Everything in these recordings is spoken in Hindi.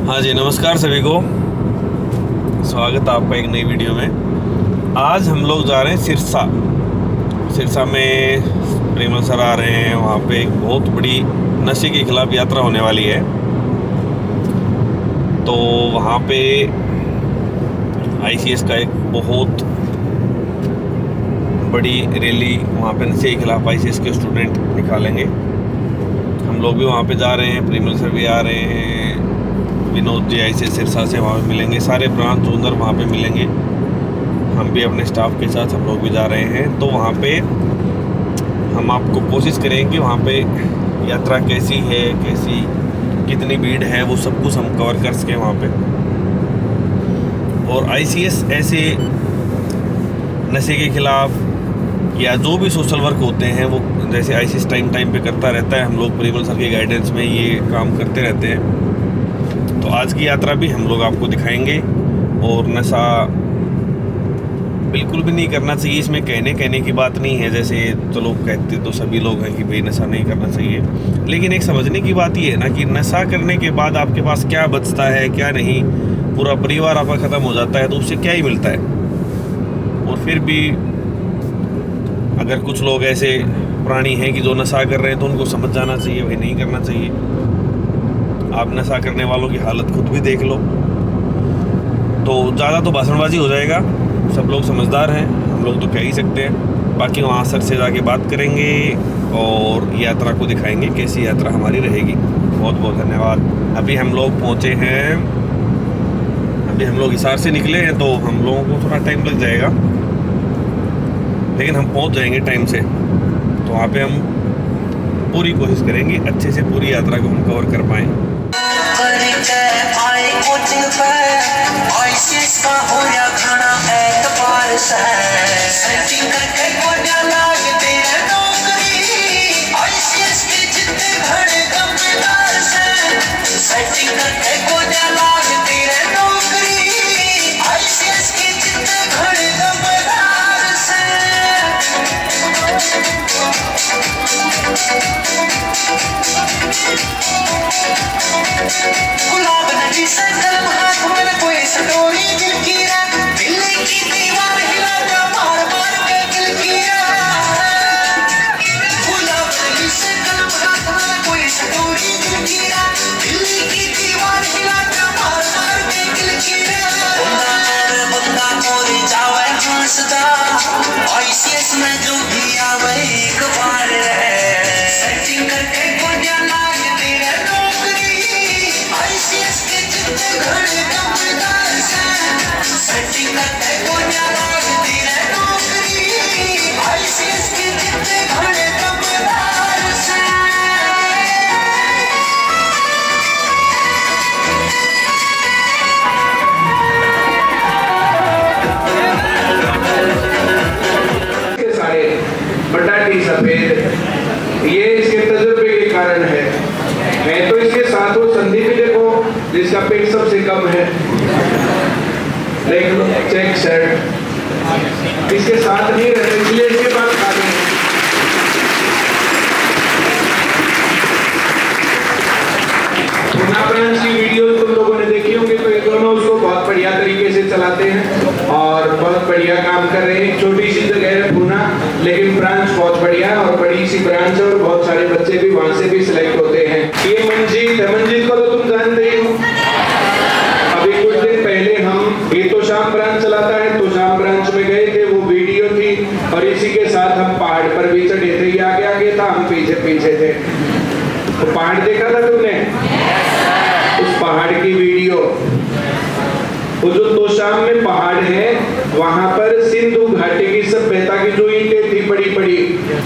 हाँ जी, नमस्कार सभी को। स्वागत है आपका एक नई वीडियो में। आज हम लोग जा रहे हैं सिरसा। सिरसा में प्रेमल सर आ रहे हैं। वहाँ पे एक बहुत बड़ी नशे के खिलाफ यात्रा होने वाली है। तो वहाँ पे आईसीएस का एक बहुत बड़ी रैली वहाँ पे नशे के खिलाफ आईसीएस के स्टूडेंट निकालेंगे। हम लोग भी वहाँ पे जा रहे हैं। प्रेमल सर भी आ रहे हैं। विनोद जी आईसीएस सिरसा से वहाँ पे मिलेंगे। सारे ब्रांच ओनर वहाँ पे मिलेंगे। हम भी अपने स्टाफ के साथ हम लोग भी जा रहे हैं। तो वहाँ पे हम आपको कोशिश करेंगे कि वहाँ पे यात्रा कैसी है, कैसी कितनी भीड़ है, वो सब कुछ हम कवर कर सकें वहाँ पे। और आईसीएस ऐसे नशे के खिलाफ या जो भी सोशल वर्क होते हैं वो जैसे आईसीएस टाइम पे करता रहता है। हम लोग प्रेमल सर के गाइडेंस में ये काम करते रहते हैं। तो आज की यात्रा भी हम लोग आपको दिखाएंगे। और नशा बिल्कुल भी नहीं करना चाहिए। इसमें कहने की बात नहीं है। जैसे तो लोग कहते तो सभी लोग हैं कि भाई नशा नहीं करना चाहिए, लेकिन एक समझने की बात ये है ना कि नशा करने के बाद आपके पास क्या बचता है क्या नहीं। पूरा परिवार आपका ख़त्म हो जाता है तो उससे क्या ही मिलता है। और फिर भी अगर कुछ लोग ऐसे प्राणी हैं कि जो नशा कर रहे हैं तो उनको समझ जाना चाहिए भाई नहीं करना चाहिए। आप नशा करने वालों की हालत खुद भी देख लो। तो ज़्यादा तो भाषणबाजी हो जाएगा। सब लोग समझदार हैं, हम लोग तो कह ही सकते हैं। बाकी वहाँ सर से जाके बात करेंगे और यात्रा को दिखाएंगे कैसी यात्रा हमारी रहेगी। बहुत बहुत धन्यवाद। अभी हम लोग पहुँचे हैं। अभी हम लोग हिसार से निकले हैं तो हम लोगों को थोड़ा टाइम लग जाएगा, लेकिन हम पहुँच जाएंगे टाइम से। तो वहाँ पे हम पूरी कोशिश करेंगे अच्छे से पूरी यात्रा को हम कवर कर पाएँ। गुलाब नदी से कलम हाथ में कोई सटोरी दिल की दिल्ली की दीवार हिला जा मार मार के दिल की गुलाब नदी से कलम हाथ में कोई सटोरी दिल की दिल्ली की दीवार हिला जा मार मार के दिल की बंदा मोर जावे हंसदा आईसीएस में जो भी आवे एक बार सेटिंग करके गोलियां लाग तेरे घड़े कमदार से सेटिंग करके गोलियां लाग तेरे नौकरी आईसीएस के जितने घड़े कमदार से। सारे बटाटी सफेद ये इसके तजुर्बे के कारण है। तो इसके साथ वो संधि भी देखो जिसका पेट सबसे कम है। देख लो चेक शर्ट इसके साथ नहीं रहते इसलिए इसके पास खाली है। ब्रांच की वीडियो तुम लोगों ने देखी होंगी। तो ये दोनों उसको बहुत बढ़िया तरीके से चलाते हैं और बहुत बढ़िया काम कर रहे हैं। छोटी सी जगह है पूना, लेकिन ब्रांच बहुत बढ़िया है और बड़ी सी ब्रांच है और बहुत सारे बच्चे भी वहां से भी सिलेक्ट होते हैं। ये मंजीत को तो तुम जानते ही हो। अभी कुछ दिन पहले हम ये तो शाम ब्रांच चलाता है तो शाम ब्रांच में गए थे, वो वीडियो थी और इसी के साथ हम पहाड़ पर भी चढ़े थे। ये आगे था, हम पीछे थे। तो पहाड़ देखा था तुमने? उस पहाड़ की वीडियो, वो जो तोशाम में पहाड़ है वहां पर सिंधु घाटी की सभ्यता की जो ईंटें थी बड़ी बड़ी,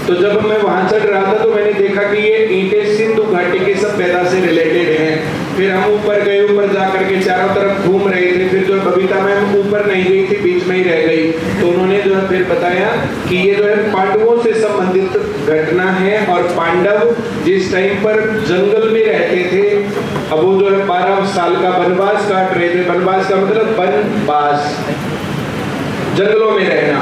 तो जब मैं वहां चढ़ रहा था तो मैंने देखा कि ये ईंटें सिंधु घाटी की सभ्यता से रिलेटेड हैं। फिर हम ऊपर गए, ऊपर जाकर के चारों तरफ घूम रहे थे। फिर जो बबीता मैम ऊपर नहीं गई थी, बीच में ही रह गई, तो उन्होंने जो है फिर बताया कि ये जो है पांडवों से संबंधित घटना है और पांडव जिस टाइम पर जंगल में रहते थे, अब वो जो है 12 साल का वनवास काट रहे थे। वनवास का मतलब वनवास, जंगलों में रहना।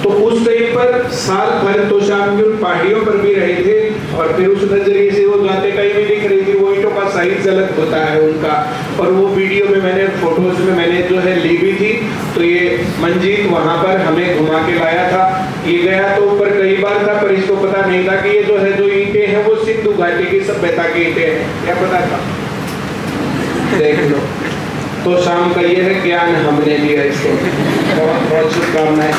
तो उस टाइम पर साल भर तोशाम की उन पहाड़ियों पर भी रहे थे और फिर उस नजरिए से वो जाते कहीं भी दिख रही थी, वो ईंटों का साइज अलग होता है उनका। और वो वीडियो में मैंने फोटोज में मैंने जो है ली भी थी। तो ये मंजीत वहां पर हमें घुमा के लाया था। ये गया तो ऊपर कई बार था, पर इसको पता नहीं था कि ये जो है जो ईंटें हैं वो सिंधु घाटी की सभ्यता की ईंटें हैं। क्या पता था? देख लो, तो शाम का ये है ज्ञान हमने दिया इसको। बहुत बहुत शुभकामनाएं।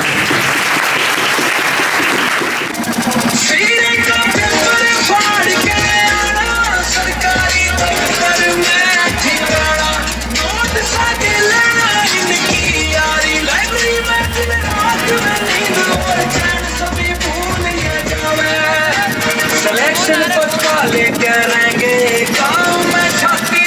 सिलेक्शन पक्का लेके रहेंगे गाँव में छाती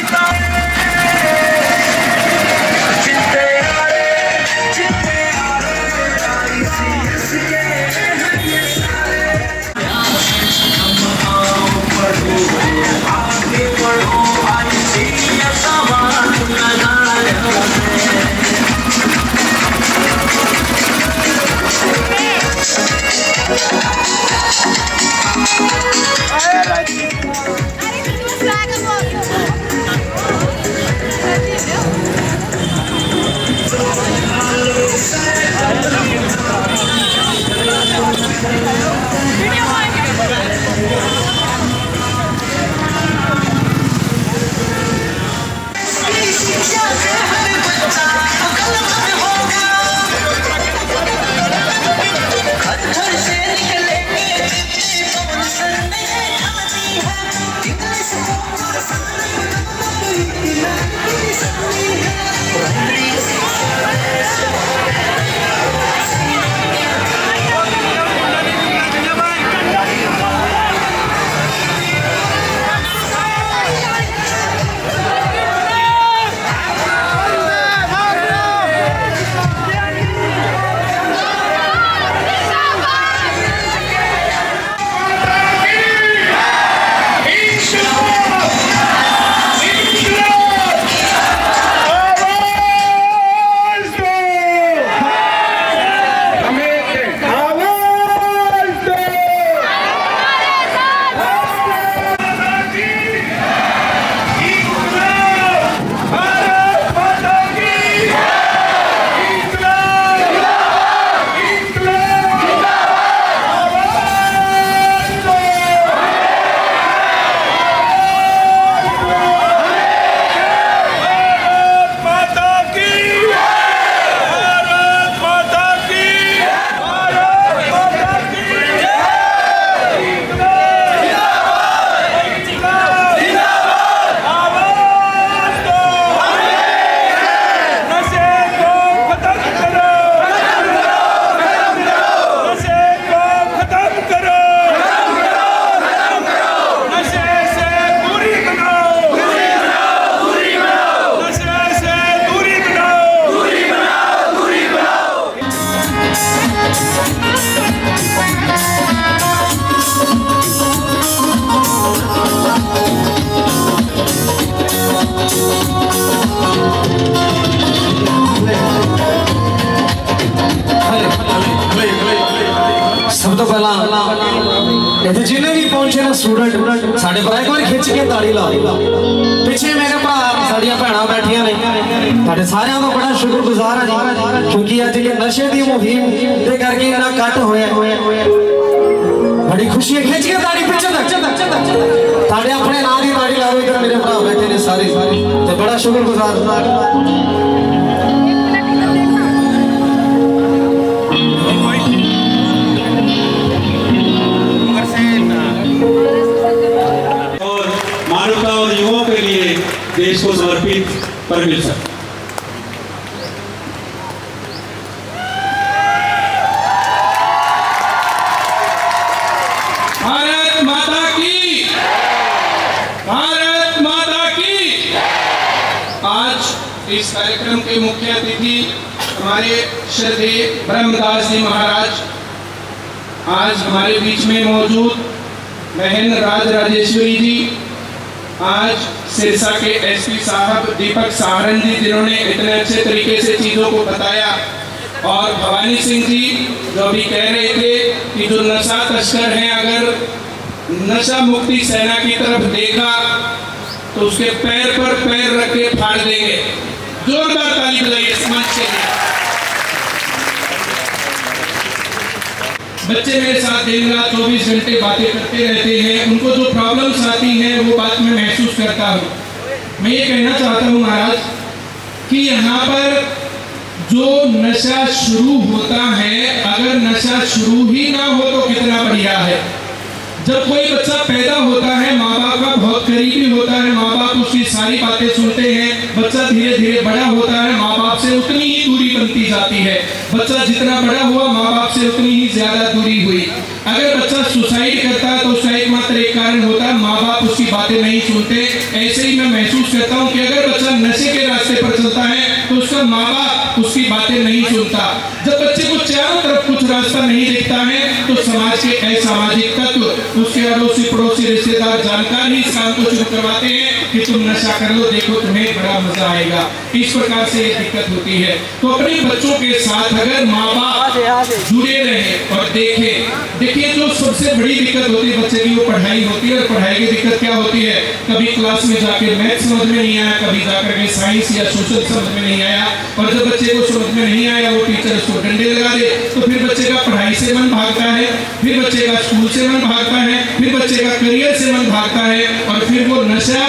सब तो पहला इतने जिन्हें भी पहुंचे ना स्टूडेंट साढ़े पर एक बार खिंच के ताड़ी ला पिछे मेरे भरा साड़ियां भैन बैठिया ने साढ़े सारे का बड़ा शुक्रगुजार है क्योंकि अज ये नशे की मुहिम के करके इतना कट होया बड़ी खुशी है। खिंच के ताड़ी पिछे तक साढ़े अपने नाम की ताड़ी ला इधर मेरे भरा बैठे ने सारे तो बड़ा शुक्रगुजार। मानवता और युवाओं के लिए देश को समर्पित परमवीर सर। भारत माता की, भारत माता की। आज इस कार्यक्रम के मुख्य अतिथि हमारे श्रद्धेय ब्रह्मदास जी महाराज आज हमारे बीच में मौजूद, बहन राज राजेश्वरी जी, आज सिरसा के एसपी साहब दीपक सहारण जी जिन्होंने इतने अच्छे तरीके से चीज़ों को बताया, और भवानी सिंह जी जो अभी कह रहे थे कि जो नशा तस्कर हैं, अगर नशा मुक्ति सेना की तरफ देखा तो उसके पैर पर पैर रख के फाड़ देंगे। जोरदार ताली बजाइए इस मंच के लिए। बच्चे मेरे साथ दिन रात 24 घंटे बातें करते रहते हैं, उनको जो प्रॉब्लम्स आती हैं वो बात मैं महसूस करता हूँ। मैं ये कहना चाहता हूँ महाराज कि यहाँ पर जो नशा शुरू होता है, अगर नशा शुरू ही ना हो तो कितना बढ़िया है। जब कोई बच्चा पैदा होता है, माँ बाप का बहुत करीबी होता है, माँ बाप उसकी सारी बातें सुनते हैं, बच्चा धीरे धीरे बड़ा होता है, माँ बाप से उतनी ही दूरी बनती जाती है। बच्चा जितना बड़ा हुआ, माँ बाप से उतनी ही ज्यादा दूरी हुई। अगर बच्चा सुसाइड करता है तो उसका एकमात्र एक कारण होता है, माँ बाप उसकी बातें नहीं सुनते। ऐसे ही मैं महसूस करता हूँ कि अगर बच्चा नशे के रास्ते पर चलता है तो उसका माँ बाप उसकी बातें नहीं सुनता। जब बच्चे को चारों तरफ कुछ रास्ता नहीं दिखता है तो समाज के असामाजिक तत्व, उसके अड़ोसी पड़ोसी रिश्तेदार जानकार ही इस काम को शुरू करवाते हैं कि तुम नशा कर लो, देखो तुम्हें बड़ा मजा आएगा। इस प्रकार से ये दिक्कत होती है। तो अपने बच्चों के साथ अगर माँ बाप जुड़े रहे और देखिए जो सबसे बड़ी दिक्कत होती है बच्चे की वो पढ़ाई होती है। और पढ़ाई की दिक्कत क्या होती है, कभी क्लास में जाके मैथ समझ में नहीं आया, कभी जाकर के साइंस या सोशल समझ में नहीं आया, और जब बच्चे को समझ में नहीं आया वो टीचर उसको डंडे लगा दे तो फिर बच्चे का पढ़ाई से मन भागता है, फिर बच्चे का स्कूल से मन भागता है, फिर बच्चे का करियर से मन भागता है, और फिर वो नशा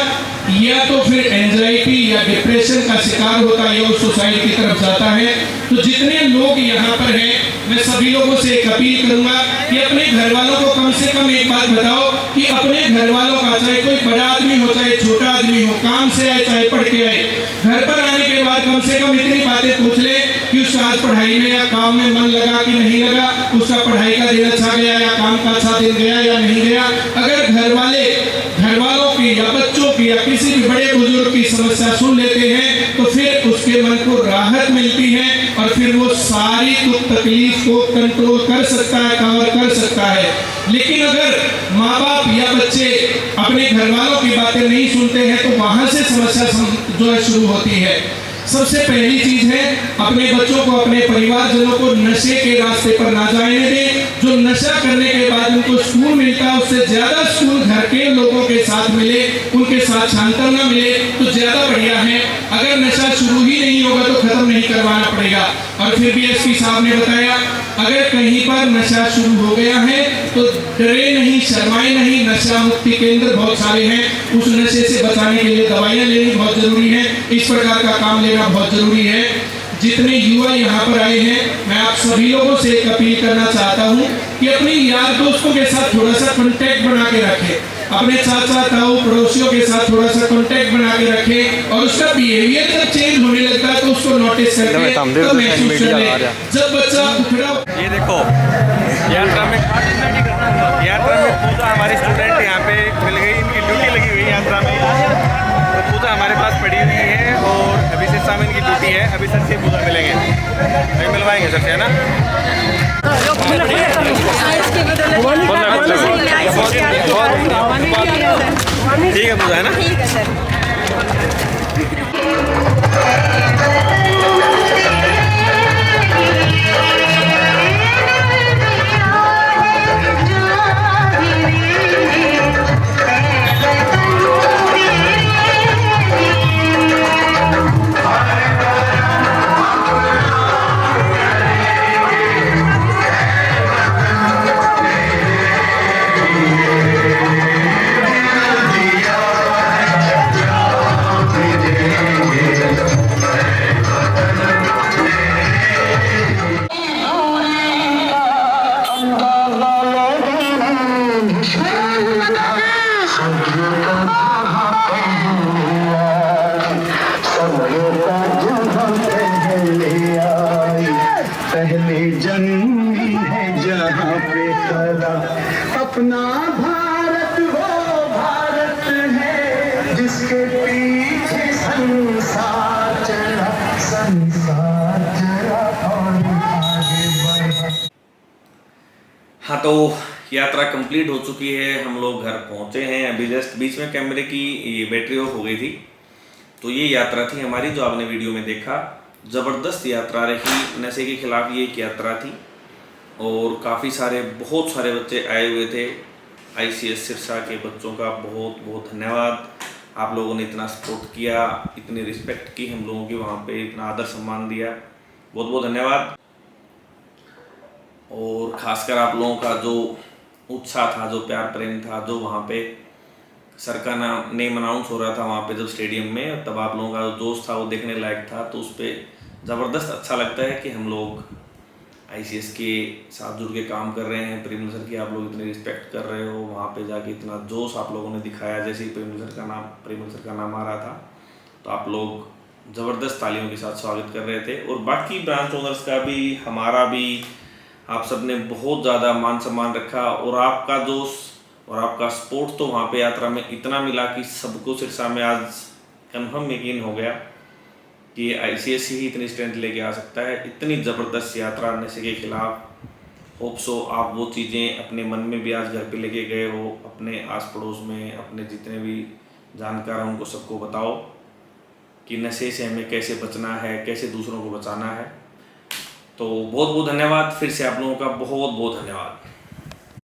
या तो फिर एंजाइटी या डिप्रेशन का शिकार होता है या उस सुसाइड की तरफ जाता है। तो जितने लोग यहाँ पर हैं, मैं सभी लोगों से एक अपील करूंगा कि अपने घर वालों को कम से कम एक बात बताओ कि अपने घर वालों का, चाहे कोई बड़ा आदमी हो चाहे छोटा आदमी हो, काम से आए चाहे पढ़ के आए, घर पर आने के बाद कम से कम इतनी बातें पूछ ले कि उसका आज पढ़ाई में या काम में मन लगा कि नहीं लगा, उसका पढ़ाई का दिन अच्छा गया या काम का अच्छा दिन गया या नहीं गया। अगर घर वालों की या बच्चों की या किसी भी बड़े बुजुर्ग की समस्या सुन लेते हैं तो फिर उसके मन को राहत मिलती है और फिर वो सारी दुख तकलीफ को कंट्रोल कर सकता है, कवर कर सकता है। लेकिन अगर माँ बाप या बच्चे अपने घर वालों की बातें नहीं सुनते हैं तो वहां से समस्या जो है शुरू होती है। सबसे पहली चीज है अपने बच्चों को, अपने परिवारजनों को नशे के रास्ते पर ना जाने दें। जो नशा करने के बाद उनको स्कूल मिलता है उससे ज्यादा स्कूल घर के लोगों के साथ मिले, उनके साथ सांत्वना मिले तो ज्यादा बढ़िया है। अगर नशा शुरू ही नहीं होगा तो खत्म नहीं करवाना पड़ेगा। और फिर भी एसपी साहब ने बताया अगर कहीं पर नशा शुरू हो गया है तो डरे नहीं, शर्माए नहीं, नशा मुक्ति केंद्र बहुत सारे हैं। उस नशे से बचाने के लिए दवाइयाँ लेनी बहुत जरूरी है, इस प्रकार का काम लेना बहुत जरूरी है। जितने युवा यहाँ पर आए हैं मैं आप सभी लोगों से एक अपील करना चाहता हूँ कि अपने यार दोस्तों के साथ थोड़ा सा कांटेक्ट बना के रखें, अपने चाचा ताऊ पड़ोसियों के साथ थोड़ा सा कांटेक्ट बना के रखें और उसका बिहेवियर जब चेंज होने लगता है तो उसको नोटिस करके तो महसूस कर ले। जब बच्चा उखड़ा, ये देखो यात्रा में पूजा हमारी स्टूडेंट यहाँ पे मिल गई, इनकी ड्यूटी लगी हुई है यात्रा में। तो पूजा हमारे पास पड़ी हुई है और अभी से शाम इनकी ड्यूटी है। अभी सर से पूजा मिलेंगे, अभी मिलवाएंगे सर से, है ना। ठीक है पूजा, है ना। ठीक है सर। पहले जन्मी है जहाँ पे खरा अपना भारत, वो भारत है जिसके पीछे संसार चला, संसार चला और आगे बढ़ा। हाँ तो यात्रा कंप्लीट हो चुकी है, हम लोग घर पहुंचे हैं। अभी जस्ट बीच में कैमरे की ये बैटरी ऑफ हो गई थी। तो ये यात्रा थी हमारी जो आपने वीडियो में देखा। ज़बरदस्त यात्रा रही। नशे के खिलाफ ये एक यात्रा थी और काफ़ी सारे बहुत सारे बच्चे आए हुए थे। ICS सिरसा के बच्चों का बहुत बहुत धन्यवाद। आप लोगों ने इतना सपोर्ट किया, इतनी रिस्पेक्ट की हम लोगों की वहाँ पे, इतना आदर सम्मान दिया, बहुत बहुत धन्यवाद। और ख़ासकर आप लोगों का जो उत्साह था, जो प्यार प्रेम था, जो वहाँ पे सर का नेम अनाउंस हो रहा था वहाँ पे जब स्टेडियम में, तब आप लोगों का जो जोश था वो देखने लायक था। तो उस पर ज़बरदस्त अच्छा लगता है कि हम लोग ICS के साथ जुड़ के काम कर रहे हैं। परिमल सर की आप लोग इतनी रिस्पेक्ट कर रहे हो, वहाँ पे जाके इतना जोश आप लोगों ने दिखाया। जैसे ही परिमल सर का नाम आ रहा था तो आप लोग ज़बरदस्त तालियों के साथ स्वागत कर रहे थे। और बाकी ब्रांच ओनर्स का भी, हमारा भी, आप सब ने बहुत ज़्यादा मान सम्मान रखा। और आपका जोश और आपका सपोर्ट तो वहाँ पे यात्रा में इतना मिला कि सबको सिरसा में आज कन्फर्म यकीन हो गया कि ICS ही इतनी स्ट्रेंथ लेके आ सकता है। इतनी ज़बरदस्त यात्रा नशे के खिलाफ। होप सो आप वो चीज़ें अपने मन में भी आज घर पे लेके गए हो, अपने आस पड़ोस में अपने जितने भी जानकार हैं उनको सबको बताओ कि नशे से हमें कैसे बचना है, कैसे दूसरों को बचाना है। तो बहुत बहुत धन्यवाद, फिर से आप लोगों का बहुत बहुत धन्यवाद।